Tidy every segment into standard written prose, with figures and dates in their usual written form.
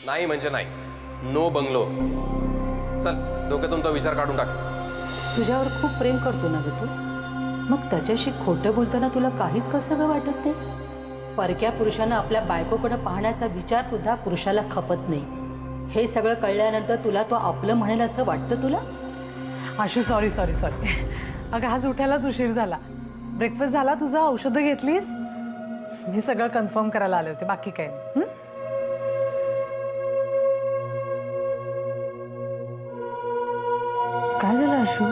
नाही म्हणजे नाही. No bungalow. चल डोक्यातून तो विचार काढून टाक. तुझ्यावर खूप प्रेम करतो ना ग तू, मग त्याच्याशी खोटं बोलताना तुला काहीच कसं ग वाटत नाही? परक्या पुरुषानं आपल्या बायकोकडे पाहण्याचा विचार सुद्धा पुरुषाला खपत नाही. हे सगळं कळल्यानंतर तुला तो आपलं म्हणेल असं वाटतं तुला? Ashu sorry sorry sorry. अगं आज उठायलाच उशीर झाला. ब्रेकफास्ट झाला तुझा? औषधं घेतलीस? मी सगळं कन्फर्म करायला आले होते, बाकी काय नाही. काय झालं आशू?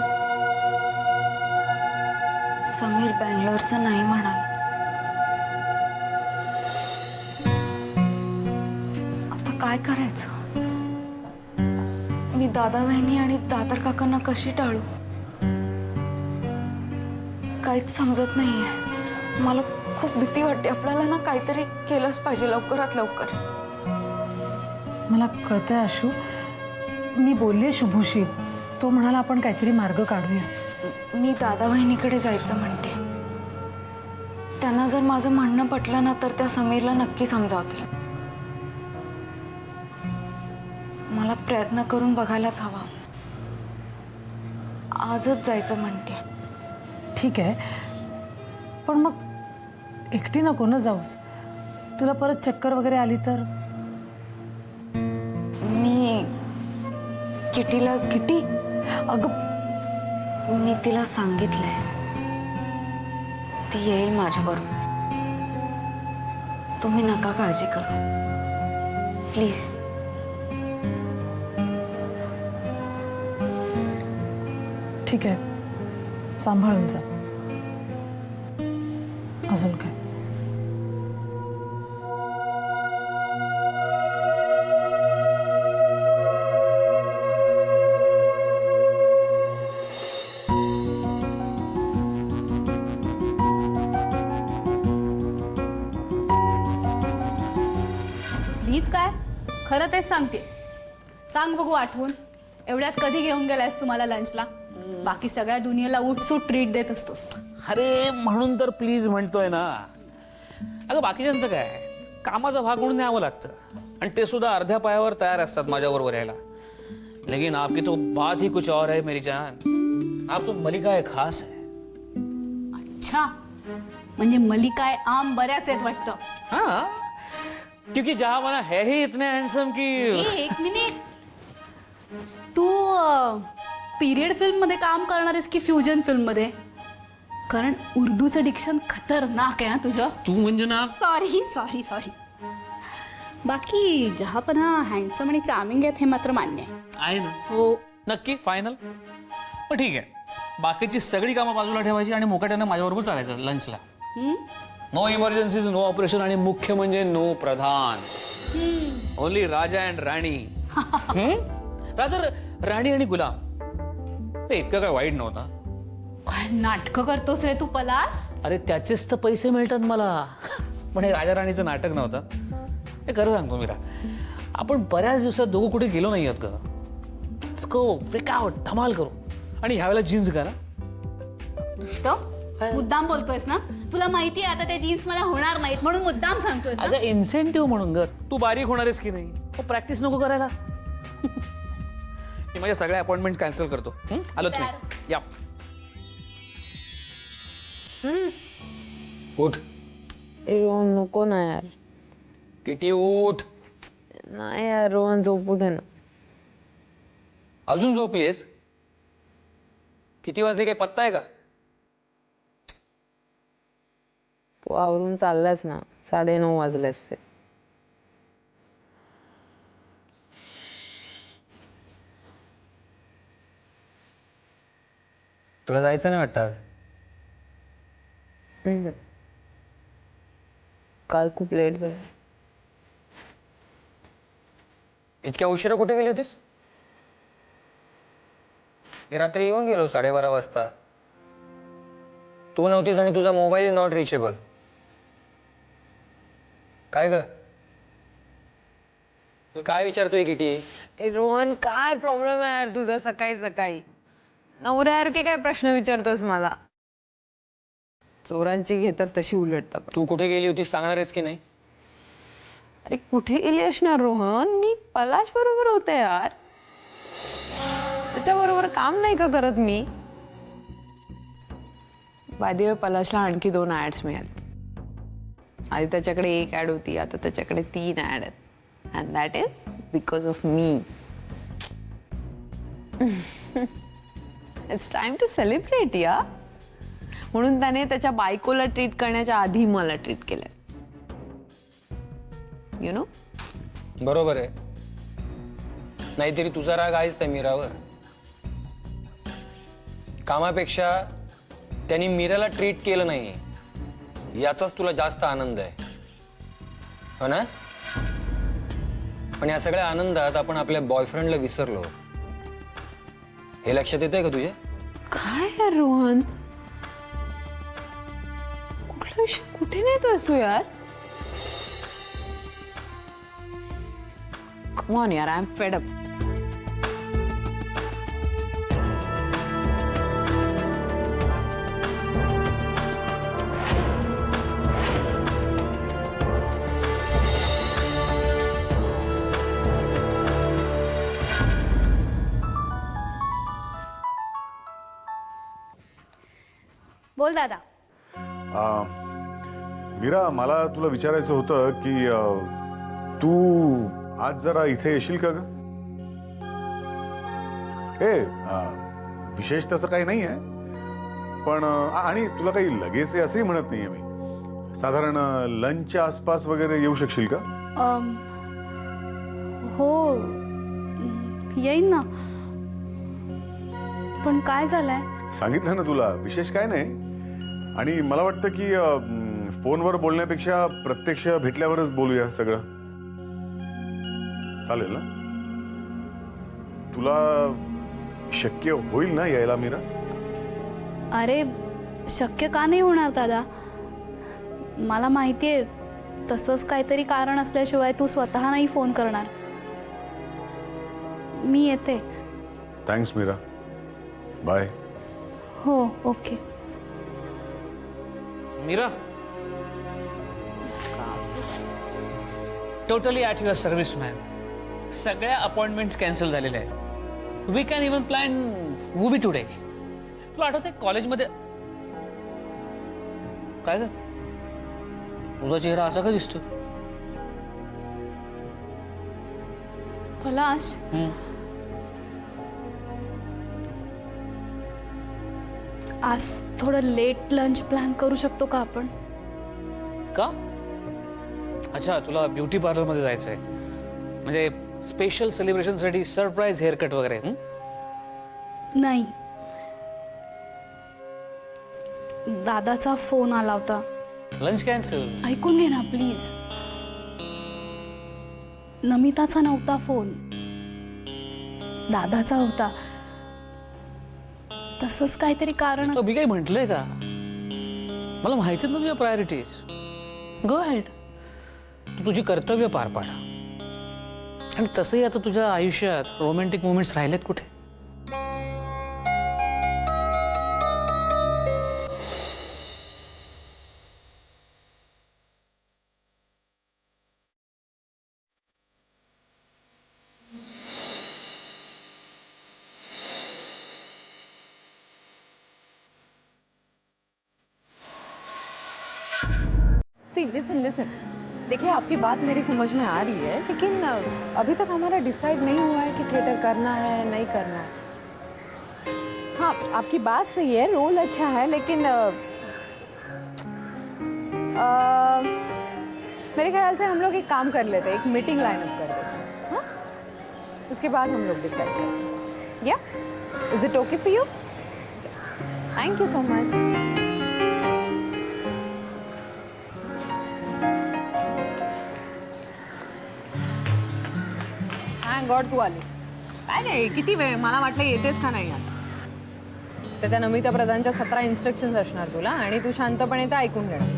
समीर बँगलोरचं नाही म्हणाला. आता काय करायचं? मी दादा वहिनी आणि दादर काकांना कशी टाळू? काहीच समजत नाहीये. मला खूप भीती वाटते. आपल्याला ना काहीतरी केलंच पाहिजे लवकरात लवकर. मला कळतंय आशू. मी बोलले शुभूशी, तो म्हणाला आपण काहीतरी मार्ग काढूया. मी दादा वहिनीकडे जायचं म्हणते. त्यांना जर माझं म्हणणं पटलं ना तर त्या समीरला नक्की समजावतील. मला प्रयत्न करून बघायलाच हवा. आजच जायचं म्हणते. ठीक आहे, पण मग एकटी नको ना जाऊस. तुला परत चक्कर वगैरे आली तर? मी किटीला किटी? अगं मी तिला सांगितलंय ती येईल माझ्याबरोबर. तुम्ही नका काळजी करू प्लीज. ठीक आहे, सांभाळून जा. अजून काय? मीच काय खरं तेच सांगते. सांग बघू आठवून एवढ्यात कधी घेऊन गेलायस तुम्हाला लंचला? बाकी सगळ्या दुनियेला उठसूट ट्रीट देत असतोस. अरे म्हणून तर प्लीज म्हणतोय ना. अगं बाकीच्यांचं काय, कामाचा भाग म्हणून न्यावं लागतं आणि ते सुद्धा अर्ध्या पायावर तयार असतात माझ्याबरोबर यायला. लेकिन आपकी तो बात ही कुछ और है मेरी जान. आप तो मलिका है, खास है. अच्छा, म्हणजे मलिकाय आम बऱ्याच आहेत वाटतं. हाँ, क्योंकि जहां बना है ही इतने हैंडसम की. एक मिनिट, तू पिरियड फिल्म मध्ये काम करणार आहेस की फ्युजन फिल्म मध्ये? कारण उर्दूचं डिक्शन खतरनाक आहे ना तुझं. तू म्हणजे ना. Sorry sorry sorry. बाकी जहापना हँडसम आणि चार्मिंग आहेत हे मात्र मान्य आहे. ना. हो. नक्की फायनल. पण ठीक आहे, बाकीची सगळी कामं बाजूला ठेवायची आणि मोकाट्यानं माझ्याबरोबर चालायचं लंचला. नो इमर्जन्सीज, नो ऑपरेशन आणि मुख्य म्हणजे नो प्रधान. ओनली राजा अँड राणी. राजा, राणी आणि गुलाम. ते इतकं काय वाईट नव्हतं. काय नाटकं करतोस रे तू पलास? अरे त्याचेच तर पैसे मिळतात मला. पण हे राजा राणीचं नाटक नव्हतं. हे खरं सांगतो मीरा, आपण बऱ्याच दिवसात दोघं कुठे गेलो नाही आहेत का? फ्रिक आउट, धमाल करू. आणि ह्यावेळेला जीन्स करा. दुष्ट मुद्दाम बोलतोयस ना? तुला माहिती आहे आता त्या जीन्स मला होणार नाहीत म्हणून मुद्दाम सांगतोयस ना? अगं इन्सेंटिव्ह म्हणून ग. तू बारीक होणार आहेस की नाही? प्रॅक्टिस नको करायला? मी माझ्या सगळ्या अपॉइंटमेंट कॅन्सल करतो. आलोच मी. या. उठ रोहन नको ना यार. किती उठ. नाही यार रोहन झोपू दे ना. अजून झोपलीस? किती वाजले काही पत्ता आहे का? तू आवरून चाललास ना, 9:30 वाजले असते. तुला जायचं नाही वाटतं? काल खूप लेट झालं. इतक्या उशिरा कुठे गेली होतीस? मी रात्री येऊन गेलो 12:30 वाजता. तू नव्हतीस आणि तुझा मोबाईल नॉट रिचेबल. काय ग? तू काय विचारतोय किती? रोहन काय प्रॉब्लेम आहे यार तुझा सकाळी सकाळी? नवऱ्यासारखे काय प्रश्न विचारतोस मला? चोरांची घेतात तशी उलटतात. तू कुठे गेली होतीस सांगणार आहेस की नाही? अरे कुठे गेली असणार रोहन? मी पलाश बरोबर होते यार. त्याच्याबरोबर काम नाही का करत मी? बाय पलाशला आणखी 2 ऍड्स मिळाले. आधी त्याच्याकडे 1 ऍड होती, आता त्याच्याकडे 3 ऍड आहेत. And that is because of me. It's time to celebrate या. म्हणून त्याने त्याच्या बायकोला ट्रीट करण्याच्या आधी मला ट्रीट केलंय. You know. बरोबर आहे. नाहीतरी तुझा राग आहेच त्या मीरावर. कामापेक्षा त्यांनी मीराला ट्रीट केलं नाही याचाच तुला जास्त आनंद आहे, हो ना? पण या सगळ्या आनंदात आपण आपल्या बॉयफ्रेंडला विसरलो. हे लक्षात येतंय का तुझ्या? काय यार रोहन, कुठला विषय कुठे नेतोयस तू यार? कम ऑन यार, आय एम फेड अप. बोल दादा. मीरा, मला तुला विचारायचं होतं की तू आज जरा इथे येशील का ग? विशेष तसं काही नाही आहे, पण आणि तुला काही लगेच आहे असंही म्हणत नाहीये मी. साधारण लंचच्या आसपास वगैरे येऊ शकशील का? हो येईन ना, पण काय झालंय? सांगितलं ना तुला, विशेष काय नाही. आणि मला वाटतं की फोनवर बोलण्यापेक्षा प्रत्यक्ष भेटल्यावरच बोलूया सगळं. चालेल ना? तुला शक्य होईल ना यायला मीरा? अरे शक्य का नाही होणार दादा? मला माहिती आहे तसंच काहीतरी कारण असल्याशिवाय तू स्वतः नाही फोन करणार. मी येते. थँक्स मीरा. बाय. हो okay. Meera, totally at your service man. सगळ्या अपॉइंटमेंट्स कॅन्सल झालेल्या आहेत. We can even plan movie today. तुला आठवतंय कॉलेजमध्ये काय ग, तुझा चेहरा असा का दिसतो? पलाश, आज थोडं लेट लंच प्लॅन करू शकतो का आपण? का? अच्छा, तुला ब्युटी पार्लरमध्ये जायचंय म्हणजे स्पेशल सेलिब्रेशनसाठी सरप्राईज हेअरकट वगैरे? नाही, दादाचा फोन आला होता. Lunch cancel? ऐकून घे ना प्लीज. नमिताचा नव्हता फोन, दादाचा होता. तसंच काहीतरी कारण. तो मी काही म्हटलंय का? मला माहिती ना तुझ्या प्रायोरिटीज. गो अहेड, तू तुझी कर्तव्य पार पाड. आणि तसंही आता तुझ्या आयुष्यात रोमॅन्टिक मोमेंट्स राहिलेत कुठे? लिसन लिसन, देखिए आपकी बात मेरी समझ में आ रही है, लेकिन अभी तक हमारा डिसाइड नहीं हुआ है कि थिएटर करना है नहीं करना है. हाँ, आपकी बात सही है, रोल अच्छा है, लेकिन मेरे ख्याल से हम लोग एक काम कर लेते हैं, एक मीटिंग लाइन अप कर देते हैं. हाँ, उसके बाद हम लोग डिसाइड करते हैं. या is it okay for you? Thank you so much. God तू आलीस. काय नाही, किती वेळ, मला वाटलं येतेस का नाही आता. तर त्या नमिता प्रधानच्या 17 इन्स्ट्रक्शन्स असणार तुला आणि तू शांतपणे ते ऐकून घेणार.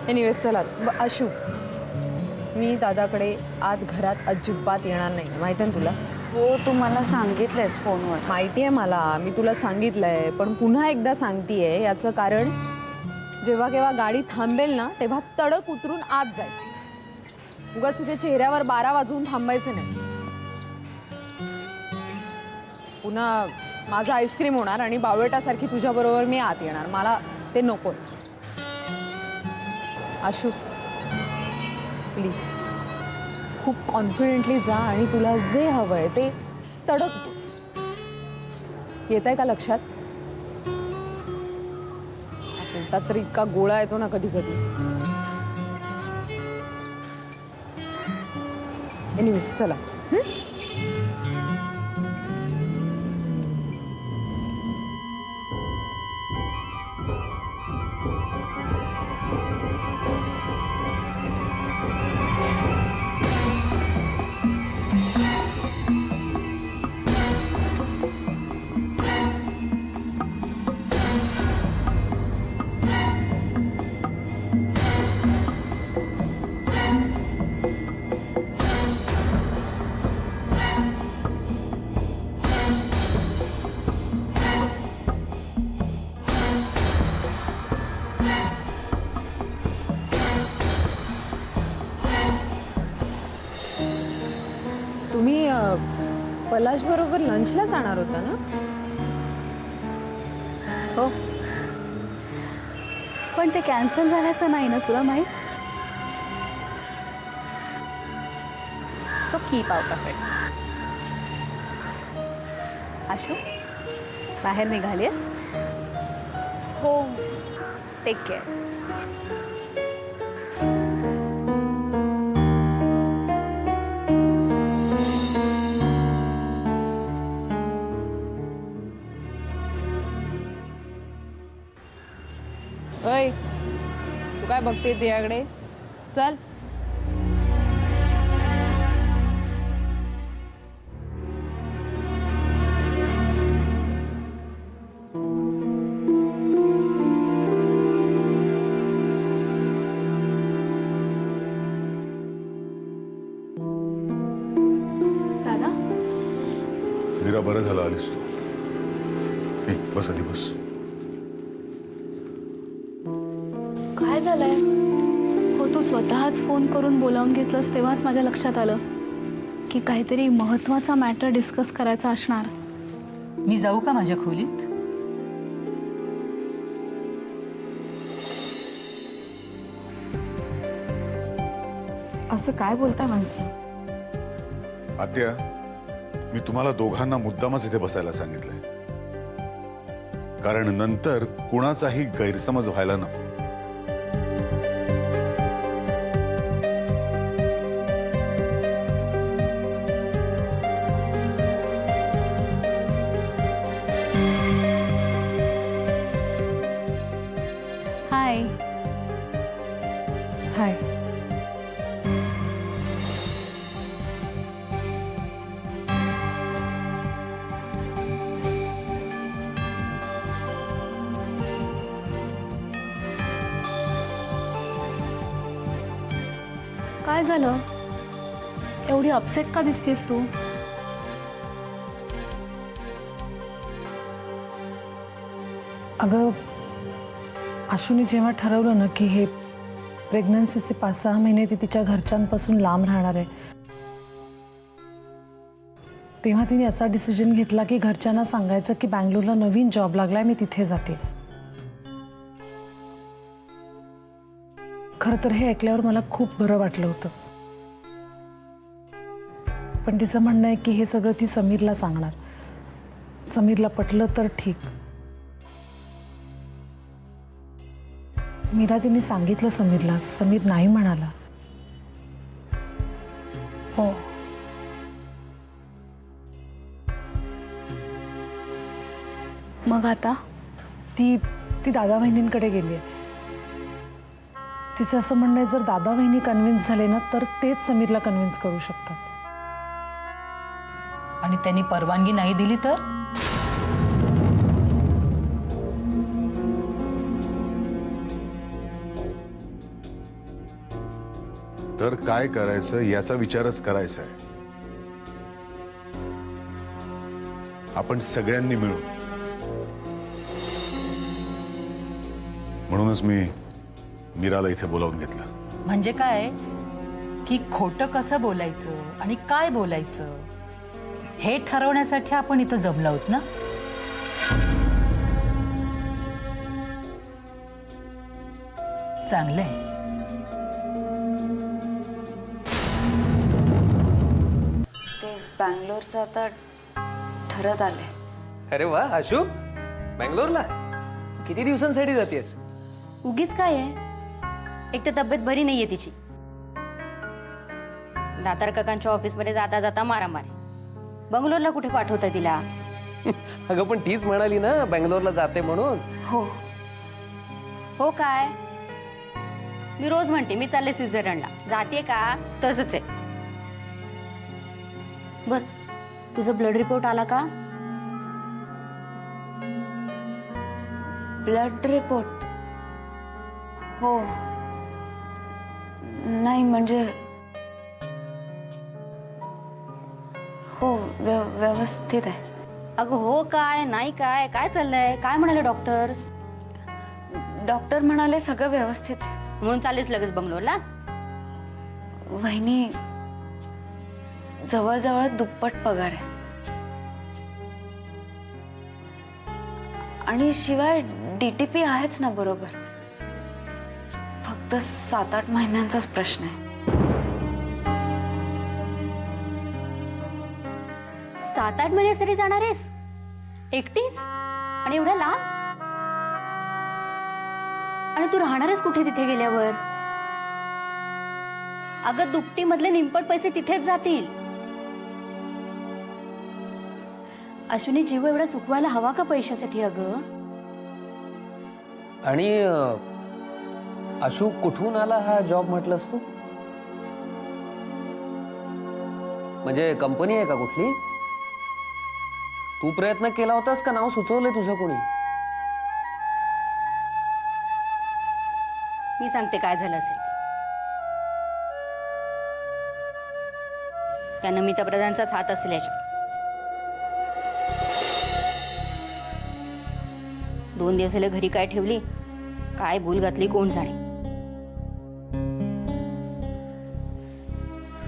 एनिवेज चला. अशू, मी दादाकडे आत घरात अजिबात येणार नाही, माहिती आहे ना तुला? हो, तू मला सांगितलंयस फोनवर. माहिती आहे मला, मी तुला सांगितलंय, पण पुन्हा एकदा सांगतीये. याचं कारण जेव्हा केव्हा गाडी थांबेल ना तेव्हा तडक उतरून आत जायचं. उगाच तुझ्या चेहऱ्यावर 12 वाजवून थांबायचे नाही. पुन्हा माझं आईस्क्रीम होणार आणि बावळटासारखी तुझ्याबरोबर मी आत येणार. मला ते नको. आशू प्लीज खूप कॉन्फिडेंटली जा आणि तुला जे हवंय ते तडक तू. येत आहे का लक्षात? पोटात तर इतका गोळा येतो ना कधी कधी. एनिवेज चला. तुम्ही पलाश बरोबर लंचला जाणार होता ना? हो, पण ते कॅन्सल झाल्याचं नाही ना तुला माहीत? So keep out of it. Ashu बाहेर निघालीस? हो. Take care. ओय तू काय बघते त्याकडे? चल. दादा मीरा बरं झालं आलीस तू. बस आधी बस. काय झालंय? हो, तू स्वतःच फोन करून बोलावून घेतलंस तेव्हाच माझ्या लक्षात आलं की काहीतरी महत्त्वाचा मॅटर डिस्कस करायचा असणार. मी जाऊ का माझ्या खोलीत? असं काय बोलताय माणसं? आद्या, मी तुम्हाला दोघांना मुद्दामच इथे बसायला सांगितलंय, कारण नंतर कुणाचाही गैरसमज व्हायला नको. हाय. हाय. काय झालं? एवढी अपसेट का दिसतेस तू? अगं आशूने जेव्हा ठरवलं ना की हे प्रेग्नन्सीचे 5-6 महिने ती तिच्या घरच्यांपासून लांब राहणार आहे, तेव्हा तिने असा डिसिजन घेतला की घरच्यांना सांगायचं की बँगलोरला नवीन जॉब लागलाय, मी तिथे जाते. खरं तर हे ऐकल्यावर मला खूप बरं वाटलं होतं, पण तिचं म्हणणं आहे की हे सगळं ती समीरला सांगणार. समीरला पटलं तर ठीक. मीरा तिने सांगितलं समीरला, समीर नाही म्हणाला. हो. मग आता ती दादा वहिनींकडे गेली आहे. तिचं असं म्हणणं आहे जर दादा वहिनी कन्व्हिन्स झाले ना तर तेच समीरला कन्व्हिन्स करू शकतात. आणि त्यांनी परवानगी नाही दिली तर काय करायचं याचा विचारच करायचा आहे. आपण सगळ्यांनी मिळून. म्हणूनच मी मीराला इथे बोलावून घेतलं. म्हणजे काय? की खोटं कसं बोलायचं आणि काय बोलायचं हे ठरवण्यासाठी आपण इथं जमलो आहोत ना. चांगलंय. ते बँगलोरचं आता ठरत आलंय. अरे वा आशू, बँगलोरला किती दिवसांसाठी जातेस? उगीच काय आहे, एक तर तब्येत बरी नाहीये तिची. दातार काकांच्या ऑफिसमध्ये जाता जाता मारामारी. बंगलोरला कुठे पाठवताय तिला? अगं पण तीच म्हणाली ना बँगलोरला जाते म्हणून. हो, हो काय, मी रोज म्हणते मी चालले स्वित्झर्लंडला. जाते का? तसंच आहे. बर, तुझं ब्लड रिपोर्ट आला का? Blood report? हो. नाही म्हणजे हो, व्यवस्थित आहे. अगं हो काय, नाही काय, काय चाललंय? काय म्हणाले डॉक्टर? डॉक्टर म्हणाले सगळं व्यवस्थित आहे. म्हणून चाललेस लगेच बंगलोरला? वहिनी, जवळजवळ दुप्पट पगार आहे आणि शिवाय DTP आहेच ना बरोबर. फक्त 7-8 महिन्यांचाच प्रश्न आहे. 7-8 महिन्यासाठी जाणार आहेस एकटीच आणि एवढ्या लांब? आणि तू राहणार आहेस कुठे तिथे गेल्यावर? अगं दुपटी मधले निंपट पैसे तिथेच जातील. अश्विनी, जीव एवढा चुकवायला हवा का पैशासाठी? अगं आणि आशू, कुठून आला हा जॉब म्हटलंस तू? म्हणजे कंपनी आहे का कुठली? तू प्रयत्न केला होतास का नाव सुचवलंय तुझं कोणी? मी सांगते काय झालं असेल ते. त्या नमिता प्रधानचाच हात असेल याच्यात. 2 दिवस झाले घरी काय ठेवली, काय भूल घातली कोण जाणे.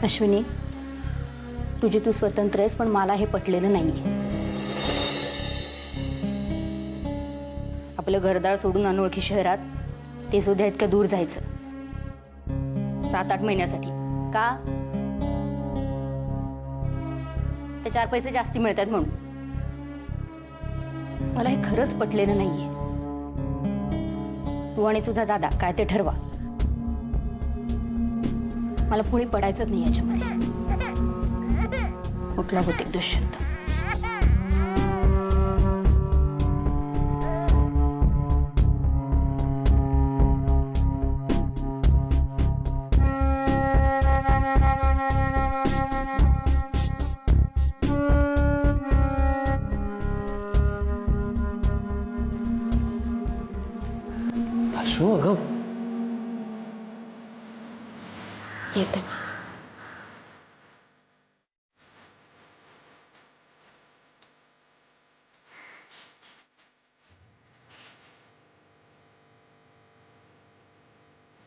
अश्विनी, तुझी तू स्वतंत्र आहेस, पण मला हे पटलेलं नाहीये. आपलं घरदार सोडून अनोळखी शहरात, ते सुद्धा इतकं दूर जायचं 7-8 महिन्यासाठी का? ते 4 पैसे जास्ती मिळतात म्हणून. मला हे खरंच पटलेलं नाहीये. तू आणि तुझा दादा काय ते ठरवा. मला पुढे पडायचंच नाही याच्यामध्ये. कुठला होते दुष्यंत. आशू, अगं येते.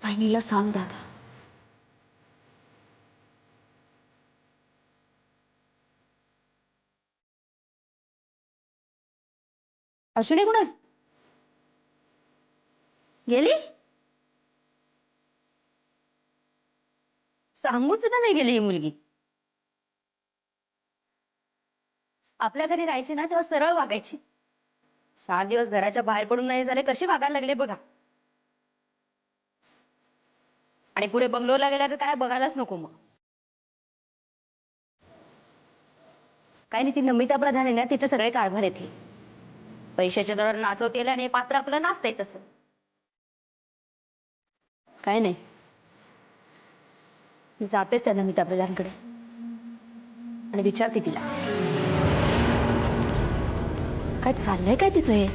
बहिणीला सांग दादा. अश्विनी कुणाल गेली? सांगून सुद्धा नाही गेली ही मुलगी. आपल्या घरी राहायची ना तेव्हा सरळ वागायची. 4 दिवस घराच्या बाहेर पडून नाही झाले, कशी वागायला लागले बघा. आणि पुढे बंगलोरला गेल्या तर काय बघायलाच नको. मग काय नाही, ती नमिता प्रधान आहे ना, तिचे सगळे कारभार येते. पैशाच्या दरावर नाचवतेल आणि हे पात्र आपलं नाचतंय तसं. काय नाही, मी जातेच त्या नमिता प्रधानकडे आणि विचारते तिला काय चाललंय काय तिचं हे.